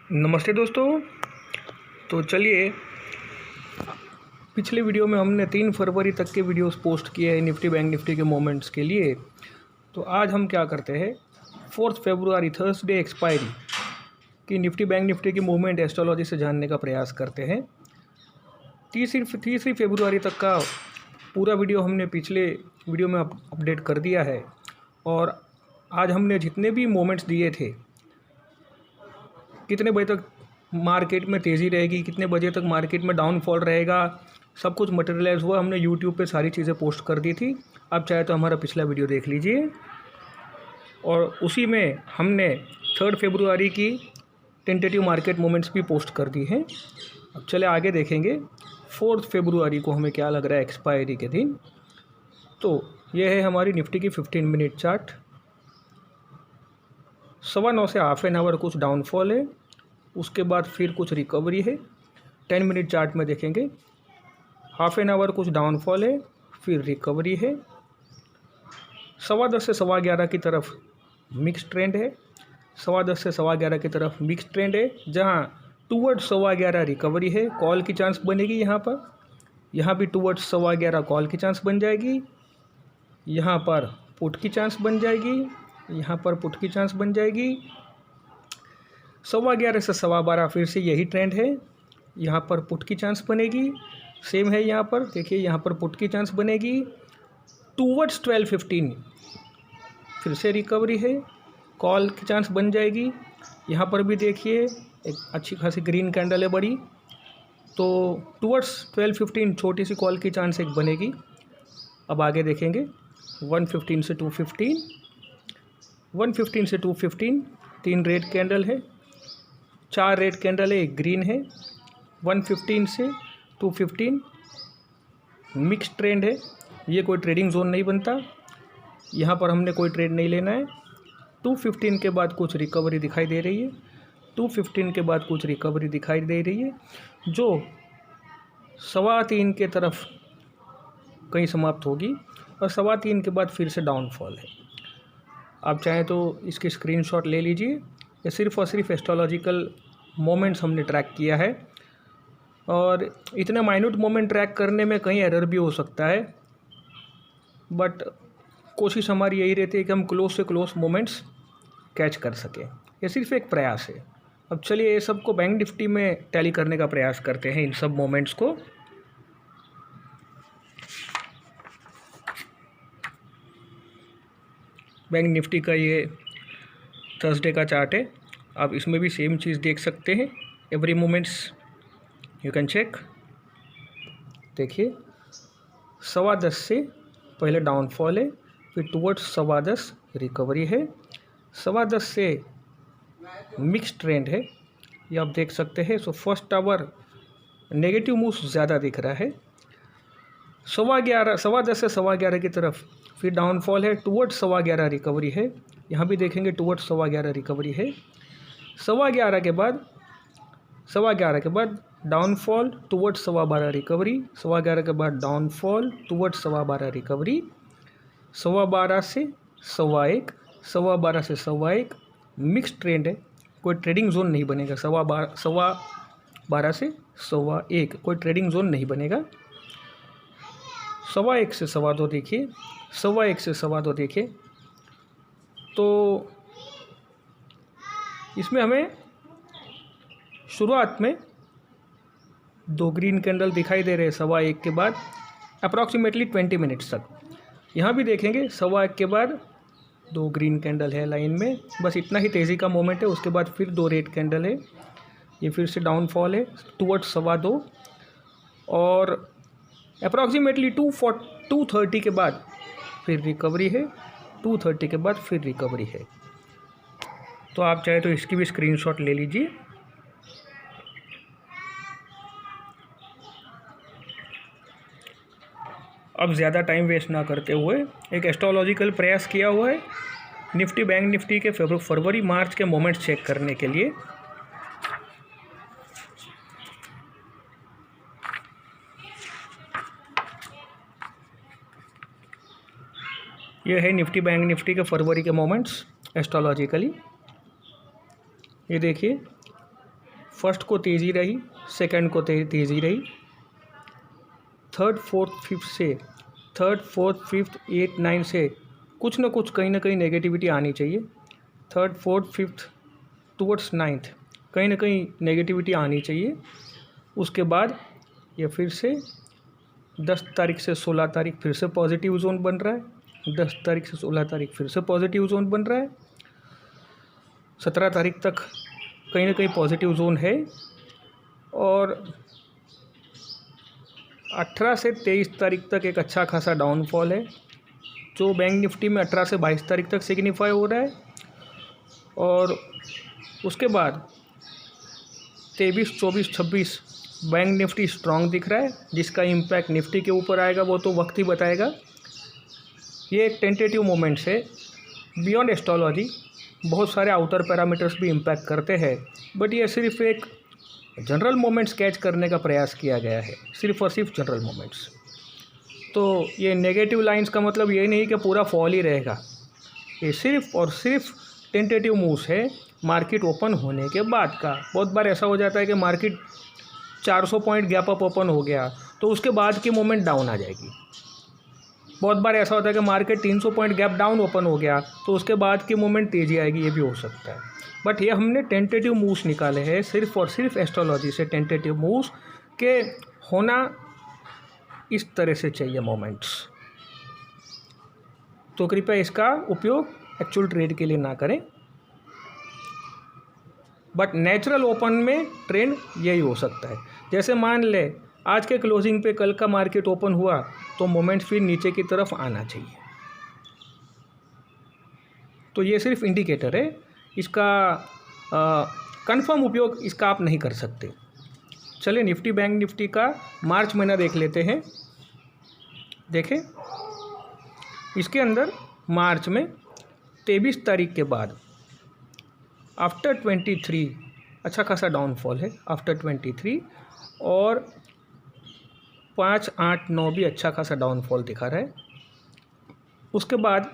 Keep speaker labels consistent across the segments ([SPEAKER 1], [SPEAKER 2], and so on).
[SPEAKER 1] नमस्ते दोस्तों। तो चलिए, पिछले वीडियो में हमने 3 फरवरी तक के वीडियोस पोस्ट किए हैं निफ्टी बैंक निफ्टी के मोमेंट्स के लिए। तो आज हम क्या करते हैं, 4 फरवरी थर्सडे एक्सपायरी की निफ्टी बैंक निफ्टी की मूवमेंट एस्ट्रोलॉजी से जानने का प्रयास करते हैं। तीसरी फरवरी तक का पूरा वीडियो हमने पिछले वीडियो में अपडेट कर दिया है और आज हमने जितने भी मोमेंट्स दिए थे, कितने बजे तक मार्केट में तेज़ी रहेगी, कितने बजे तक मार्केट में डाउनफॉल रहेगा, सब कुछ मटेरियलाइज हुआ। हमने यूट्यूब पे सारी चीज़ें पोस्ट कर दी थी। आप चाहे तो हमारा पिछला वीडियो देख लीजिए। और उसी में हमने 3 फरवरी की टेंटेटिव मार्केट मोमेंट्स भी पोस्ट कर दी हैं। अब चले आगे देखेंगे 4 फरवरी को हमें क्या लग रहा है एक्सपायरी के दिन। तो ये है हमारी निफ्टी की 15 मिनट चार्ट। 9:15 से हाफ एन आवर कुछ डाउनफॉल है, उसके बाद फिर कुछ रिकवरी है। 10 मिनट चार्ट में देखेंगे, हाफ एन आवर कुछ डाउनफॉल है, फिर रिकवरी है। 10:15 से 11:15 की तरफ मिक्स ट्रेंड है। 10:15 से 11:15 की तरफ मिक्स ट्रेंड है, जहां टूवर्ड्स 11:15 रिकवरी है। कॉल की चांस बनेगी यहाँ भी टूवर्ड्स 11:15 कॉल की चांस बन जाएगी। यहाँ पर पुट की चांस बन जाएगी, यहाँ पर पुट की चांस बन जाएगी। 11:15 से 12:15 फिर से यही ट्रेंड है, यहाँ पर पुट की चांस बनेगी। सेम है यहाँ पर, देखिए यहाँ पर पुट की चांस बनेगी। टूवर्ड्स 12:15 फिर से रिकवरी है, कॉल की चांस बन जाएगी। यहाँ पर भी देखिए एक अच्छी खासी ग्रीन कैंडल है बड़ी, तो टूवर्ड्स 12:15 छोटी सी कॉल की चांस एक बनेगी। अब आगे देखेंगे 1:15 से 2:15, 1:15 से 2:15 3 रेड कैंडल है, 4 रेड कैंडल है, एक ग्रीन है। 1:15 से 2:15 मिक्स ट्रेंड है, ये कोई ट्रेडिंग जोन नहीं बनता, यहाँ पर हमने कोई ट्रेड नहीं लेना है। 2:15 के बाद कुछ रिकवरी दिखाई दे रही है, 2:15 के बाद कुछ रिकवरी दिखाई दे रही है, जो 3:15 के तरफ कहीं समाप्त होगी और 3:15 के बाद फिर से डाउनफॉल है। आप चाहें तो इसके स्क्रीनशॉट ले लीजिए। ये सिर्फ़ और सिर्फ एस्ट्रोलॉजिकल मोमेंट्स हमने ट्रैक किया है और इतने माइन्यूट मोमेंट ट्रैक करने में कहीं एरर भी हो सकता है, बट कोशिश हमारी यही रहती है कि हम क्लोज से क्लोज मोमेंट्स कैच कर सकें। ये सिर्फ एक प्रयास है। अब चलिए ये सब को बैंक निफ्टी में टैली करने का प्रयास करते हैं, इन सब मोमेंट्स को। बैंक निफ्टी का ये थर्सडे का चार्ट है, आप इसमें भी सेम चीज़ देख सकते हैं। Every moments you can check. देखिए 10:15 से पहले डाउनफॉल है, फिर टुवर्ड्स 10:15 रिकवरी है। 10:15 से मिक्स ट्रेंड है, ये आप देख सकते हैं। So first hour negative moves ज़्यादा दिख रहा है। 10:15 से 11:15 की तरफ फिर डाउनफॉल है, टुवर्ड्स 11:15 रिकवरी है। यहाँ भी देखेंगे टुवर्ड्स 11:15 रिकवरी है। 11:15 के बाद डाउनफॉल, टुवर्ड्स 12:15 रिकवरी। 11:15 के बाद डाउनफॉल, टुवर्ड्स 12:15 रिकवरी। 12:15 से 1:15, 12:15 से 1:15 मिक्स ट्रेंड है, कोई ट्रेडिंग जोन नहीं बनेगा। 12:15 से 1:15 कोई ट्रेडिंग जोन नहीं बनेगा। 1:15 से 2:15 देखिए, 1:15 से 2:15 देखिए, तो इसमें हमें शुरुआत में 2 ग्रीन कैंडल दिखाई दे रहे हैं 1:15 के बाद अप्रॉक्सीमेटली 20 मिनट्स तक। यहाँ भी देखेंगे 1:15 के बाद 2 ग्रीन कैंडल है लाइन में, बस इतना ही तेज़ी का मोमेंट है। उसके बाद फिर 2 रेड कैंडल है, ये फिर से डाउनफॉल है टुवर्ड्स 2:15 और अप्रॉक्सीमेटली 2:30 के बाद फिर रिकवरी है, 2:30 के बाद फिर रिकवरी है। तो आप चाहे तो इसकी भी स्क्रीनशॉट ले लीजिए। अब ज़्यादा टाइम वेस्ट ना करते हुए एक एस्ट्रोलॉजिकल प्रयास किया हुआ है निफ्टी बैंक निफ्टी के फरवरी मार्च के मोमेंट्स चेक करने के लिए। ये है निफ्टी बैंक निफ्टी के फरवरी के मोमेंट्स एस्ट्रोलॉजिकली। ये देखिए फर्स्ट को तेज़ी रही, सेकंड को तेज़ी रही, थर्ड फोर्थ फिफ्थ 8 9 से कुछ ना कुछ कहीं ना कहीं नेगेटिविटी आनी चाहिए। Third fourth fifth towards ninth कहीं ना कहीं नेगेटिविटी आनी चाहिए। उसके बाद ये फिर से 10 तारीख से 16 तारीख फिर से पॉजिटिव जोन बन रहा है, 10 तारीख से 16 तारीख फिर से पॉजिटिव जोन बन रहा है, 17 तारीख तक कहीं ना कहीं पॉजिटिव जोन है, और 18 से 23 तारीख तक एक अच्छा खासा डाउनफॉल है जो बैंक निफ्टी में 18 से 22 तारीख तक सिग्निफाई हो रहा है। और उसके बाद 23 24 26 बैंक निफ्टी स्ट्रांग दिख रहा है, जिसका इम्पैक्ट निफ्टी के ऊपर आएगा वो तो वक्त ही बताएगा। ये एक टेंटेटिव मोमेंट्स है। बियॉन्ड एस्ट्रोलॉजी बहुत सारे आउटर पैरामीटर्स भी इम्पैक्ट करते हैं, बट ये सिर्फ एक जनरल मोमेंट्स कैच करने का प्रयास किया गया है, सिर्फ और सिर्फ जनरल मोमेंट्स। तो ये नेगेटिव लाइंस का मतलब ये नहीं कि पूरा फॉल ही रहेगा, ये सिर्फ और सिर्फ टेंटेटिव मूव्स है मार्केट ओपन होने के बाद का। बहुत बार ऐसा हो जाता है कि market 400 point gap up open हो गया तो उसके बाद की मोमेंट डाउन आ जाएगी। बहुत बार ऐसा होता है कि market 300 point gap down open हो गया तो उसके बाद की मोमेंट तेज़ी आएगी, ये भी हो सकता है। बट ये हमने टेंटेटिव मूव्स निकाले हैं सिर्फ और सिर्फ एस्ट्रोलॉजी से। टेंटेटिव मूव्स के होना इस तरह से चाहिए मोमेंट्स, तो कृपया इसका उपयोग एक्चुअल ट्रेड के लिए ना करें। बट नेचुरल ओपन में ट्रेंड यही हो सकता है। जैसे मान ले आज के क्लोजिंग पे कल का मार्केट ओपन हुआ तो मोमेंट फिर नीचे की तरफ आना चाहिए। तो ये सिर्फ इंडिकेटर है, इसका कंफर्म उपयोग इसका आप नहीं कर सकते। चलिए निफ्टी बैंक निफ्टी का मार्च महीना देख लेते हैं। देखें इसके अंदर मार्च में 23 तारीख के बाद आफ्टर 23 अच्छा खासा डाउनफॉल है आफ्टर 23, और 5 8 9 भी अच्छा खासा डाउनफॉल दिखा रहा है। उसके बाद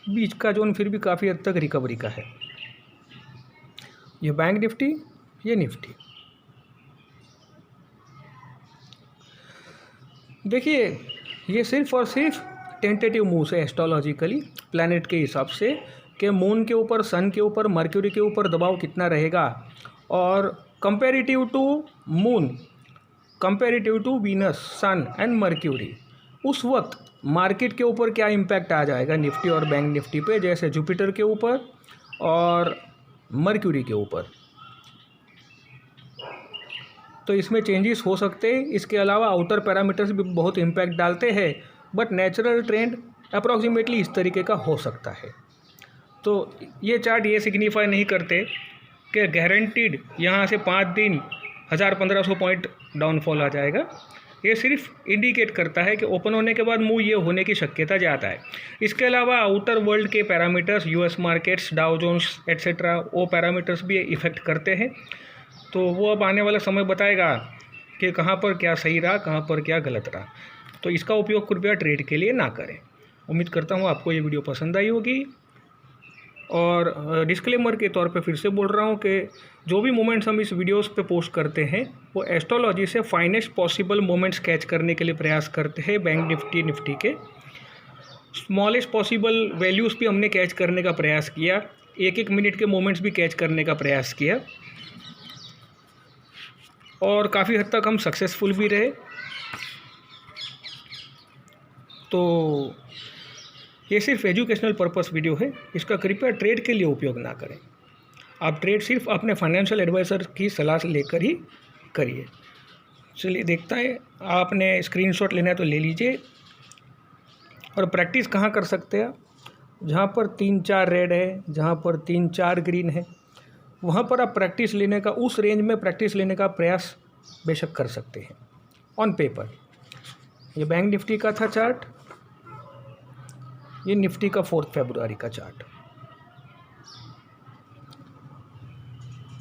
[SPEAKER 1] बीच का जोन फिर भी काफ़ी हद तक रिकवरी का है। ये बैंक निफ्टी, ये निफ्टी। देखिए ये सिर्फ और सिर्फ टेंटेटिव मूव्स है एस्ट्रोलॉजिकली प्लैनेट के हिसाब से, कि मून के ऊपर, सन के ऊपर, मर्क्यूरी के ऊपर दबाव कितना रहेगा, और comparative to moon, comparative to Venus, sun and Mercury, उस वक्त मार्केट के ऊपर क्या इम्पैक्ट आ जाएगा निफ्टी और बैंक निफ्टी पे, जैसे जुपिटर के ऊपर और मर्क्यूरी के ऊपर। तो इसमें चेंजेस हो सकते हैं। इसके अलावा आउटर पैरामीटर्स भी बहुत इम्पैक्ट डालते हैं, बट नेचुरल ट्रेंड अप्रॉक्सीमेटली इस तरीके का हो सकता है। तो ये चार्ट ये सिग्निफाई नहीं करते कि गारंटीड यहाँ से 5 दिन 1000-1500 पॉइंट डाउनफॉल आ जाएगा। ये सिर्फ इंडिकेट करता है कि ओपन होने के बाद मूव ये होने की शक्यता ज़्यादा है। इसके अलावा आउटर वर्ल्ड के parameters, US markets, Dow Jones etcetera, वो पैरामीटर्स भी इफ़ेक्ट करते हैं। तो वो अब आने वाला समय बताएगा कि कहाँ पर क्या सही रहा, कहाँ पर क्या गलत रहा। तो इसका उपयोग कृपया ट्रेड के लिए ना करें। उम्मीद करता हूँ आपको ये वीडियो पसंद आई होगी। और डिस्क्लेमर के तौर पे फिर से बोल रहा हूँ कि जो भी मोमेंट्स हम इस वीडियोस पे पोस्ट करते हैं वो एस्ट्रोलॉजी से फाइनेस्ट पॉसिबल मोमेंट्स कैच करने के लिए प्रयास करते हैं। बैंक निफ्टी, निफ्टी के स्मॉलेस्ट पॉसिबल वैल्यूज़ भी हमने कैच करने का प्रयास किया, 1-1 मिनट के मोमेंट्स भी कैच करने का प्रयास किया, और काफ़ी हद तक हम सक्सेसफुल भी रहे। तो ये सिर्फ एजुकेशनल पर्पस वीडियो है, इसका कृपया ट्रेड के लिए उपयोग ना करें। आप ट्रेड सिर्फ अपने फाइनेंशियल एडवाइज़र की सलाह लेकर ही करिए। चलिए देखता है, आपने स्क्रीनशॉट लेना है तो ले लीजिए। और प्रैक्टिस कहाँ कर सकते हैं? जहाँ पर 3-4 रेड है, जहाँ पर 3-4 ग्रीन है, वहाँ पर आप प्रैक्टिस लेने का, उस रेंज में प्रैक्टिस लेने का प्रयास बेशक कर सकते हैं ऑन पेपर। ये बैंक निफ्टी का था चार्ट, ये निफ्टी का 4 फरवरी का चार्ट।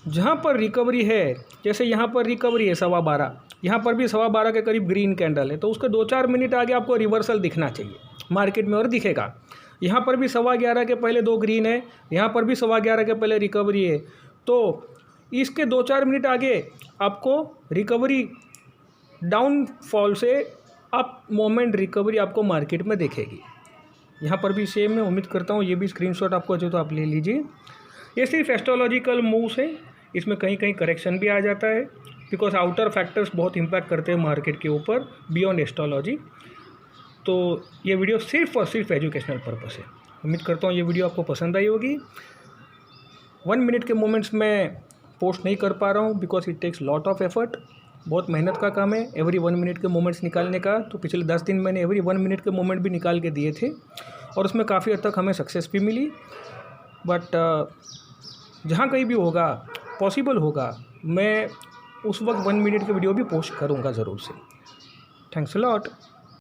[SPEAKER 1] जहाँ पर रिकवरी है, जैसे यहाँ पर रिकवरी है 12:15, यहाँ पर भी 12:15 के करीब ग्रीन कैंडल है, तो उसके 2-4 मिनट आगे आपको रिवर्सल दिखना चाहिए मार्केट में, और दिखेगा। यहाँ पर भी 11:15 के पहले 2 ग्रीन है, यहाँ पर भी 11:15 के पहले रिकवरी है। तो इसके 2-4 मिनट आगे आपको रिकवरी डाउनफॉल से अप मोमेंट रिकवरी आपको मार्केट में दिखेगी। यहाँ पर भी सेम, मैं उम्मीद करता हूँ ये भी स्क्रीनशॉट आपको जो तो आप ले लीजिए। ये सिर्फ एस्ट्रोलॉजिकल मूव्स है, इसमें कहीं कहीं करेक्शन भी आ जाता है बिकॉज आउटर फैक्टर्स बहुत इम्पैक्ट करते हैं मार्केट के ऊपर बियॉन्ड एस्ट्रोलॉजी। तो ये वीडियो सिर्फ और सिर्फ एजुकेशनल पर्पस है। उम्मीद करता हूँ ये वीडियो आपको पसंद आई होगी। 1 मिनट के मोमेंट्स में पोस्ट नहीं कर पा रहा हूँ because it takes lot of effort, बहुत मेहनत का काम है एवरी 1 मिनट के मोमेंट्स निकालने का। तो पिछले 10 दिन मैंने एवरी 1 मिनट के मोमेंट भी निकाल के दिए थे और उसमें काफ़ी हद तक हमें सक्सेस भी मिली। बट जहाँ कहीं भी होगा, पॉसिबल होगा, मैं उस वक्त 1 मिनट की वीडियो भी पोस्ट करूँगा ज़रूर से। Thanks a lot.